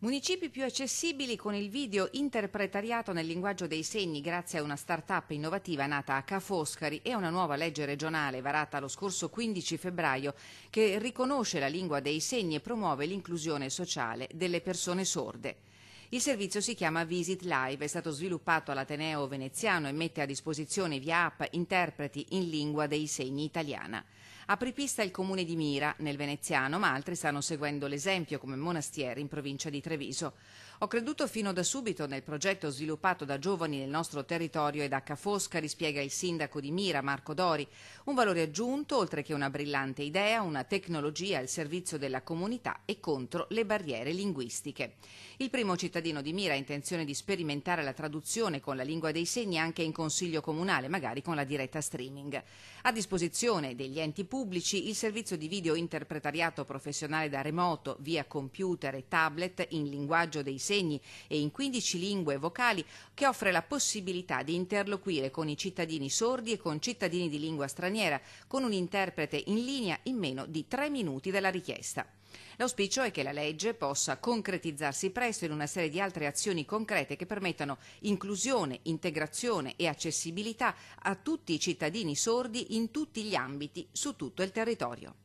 Municipi più accessibili con il video interpretariato nel linguaggio dei segni grazie a una start-up innovativa nata a Ca' Foscari e a una nuova legge regionale varata lo scorso 15 febbraio che riconosce la lingua dei segni e promuove l'inclusione sociale delle persone sorde. Il servizio si chiama Visit Live, è stato sviluppato all'Ateneo Veneziano e mette a disposizione via app interpreti in lingua dei segni italiana. Apripista il comune di Mira, nel Veneziano, ma altri stanno seguendo l'esempio come Monastieri in provincia di Treviso. Ho creduto fino da subito nel progetto sviluppato da giovani nel nostro territorio e da Ca' Foscari, spiega il sindaco di Mira, Marco Dori. Un valore aggiunto, oltre che una brillante idea, una tecnologia al servizio della comunità e contro le barriere linguistiche. Il primo cittadino di Mira ha intenzione di sperimentare la traduzione con la lingua dei segni anche in consiglio comunale, magari con la diretta streaming. A disposizione degli enti pubblici il servizio di video interpretariato professionale da remoto via computer e tablet in linguaggio dei segni e in 15 lingue vocali che offre la possibilità di interloquire con i cittadini sordi e con cittadini di lingua straniera con un interprete in linea in meno di 3 minuti dalla richiesta. L'auspicio è che la legge possa concretizzarsi presto in una serie di altre azioni concrete che permettano inclusione, integrazione e accessibilità a tutti i cittadini sordi in tutti gli ambiti su tutto il territorio.